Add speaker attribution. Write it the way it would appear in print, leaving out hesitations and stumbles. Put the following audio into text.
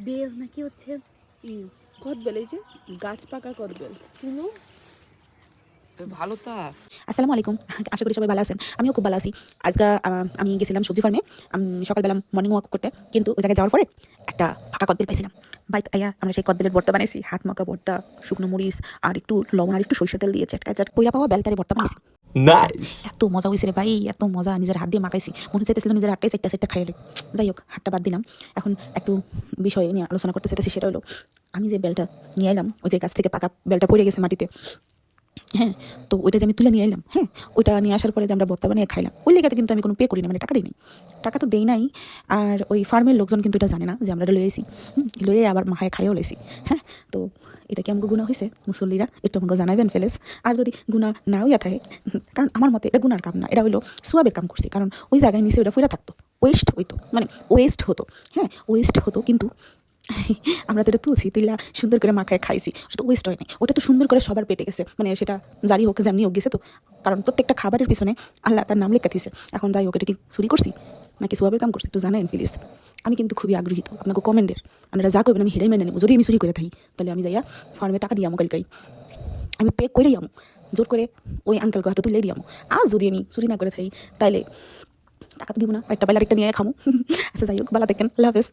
Speaker 1: Bell নাকি হচ্ছে
Speaker 2: কদবেল, এই যে গাছ পাকা কদবেল।
Speaker 1: শুনো
Speaker 3: ভালো তা।
Speaker 4: আসসালামু আলাইকুম, আশা করি সবাই ভালো আছেন। আমিও খুব ভালো আছি। আজকে আমি গেছিলাম সবজি ফার্মে সকালবেলা মর্নিং ওয়াক করতে, কিন্তু ওই জায়গায় যাওয়ার পরে একটা ফাঁকা কদবেল পাইছিলাম। বাড়িতে আইয়া আমরা সেই কদবেলের ভর্তা বানাইছি, হাত মাখা ভর্তা, শুকনো মরিচ আর একটু লবণ আর একটু সরিষা তেল দিয়ে চাটকা পইরা পাওয়া বেলটারে ভর্তা বানাইছি। এত মজা হয়েছে রে ভাই, এত মজা, নিজের হাত দিয়ে মাখাইছি, মনে চাইতেছিল নিজের হাতটাই চারটা চারটা খাইলে। যাই হোক, হাতটা বাদ দিলাম। এখন একটু বিষয় নিয়ে আলোচনা করতে চাইতেছি, সেটা হলো আমি যে বেলটা নিয়ে এলাম, ওই যে গাছ থেকে পাকা বেলটা পড়ে গেছে মাটিতে, হ্যাঁ, তো ওইটা যে আমি তুলে নিয়ে এলাম, হ্যাঁ, ওইটা নিয়ে আসার পরে যে আমরা ভর্তা বানিয়ে খাইলাম, ওই লেগাতে কিন্তু আমি কোনো পে করি না, মানে টাকা দিই নাই, টাকা তো দেই নাই। আর ওই ফার্মের লোকজন কিন্তু এটা জানে না যে আমরা এটা লয়ে আইছি, লয়ে আবার মাহায় খাইও লাইছি। হ্যাঁ, তো এটা কি আমাকে গুণা হয়েছে? মুসল্লিরা একটু আমাকে জানাবেন ফেলেস। আর যদি গুণা না হইয়া থাকে, কারণ আমার মতে এটা গুনার কাম না, এটা হইলো সোয়াবের কাম করছি, কারণ ওই জায়গায় নিচে ওটা ফুরা থাকতো, ওয়েস্ট হইতো, মানে ওয়েস্ট হতো, হ্যাঁ ওয়েস্ট হতো, কিন্তু আমরা তো এটা তুলছি, তুইলা সুন্দর করে মাখায় খাইছি, সেটা ওয়েস্ট হয় নাই, ওটা তো সুন্দর করে সবার পেটে গেছে, মানে সেটা জারি হোক যেমনি হোক গেছে তো, কারণ প্রত্যেকটা খাবারের পিছনে আল্লাহ তার নাম লেখা দিয়েছে। এখন যাই হোক, এটা কি চুরি করছি নাকি সোয়াবের কাম করছি একটু জানেন প্লিজ। আমি কিন্তু খুবই আগ্রহিত আপনাকে কমেন্টের, আপনারা যা করবেন আমি হেরেই মেনে নেবো। যদি আমি চুরি করে থাকি তাহলে আমি যাইয়া ফার্মে টাকা দিয়ে আমো, কালকাই আমি পে করেই আমো, জোর করে ওই আঙ্কেলকে হাতে তুলেই দিয়ামো। আর যদি আমি চুরি না করে থাকি তাহলে টাকা তো দিব না, একটা বেলা একটা নিয়ে খামো। আচ্ছা যাই হোক, ভালো থাকেন, আল্লাহ হাফেজ।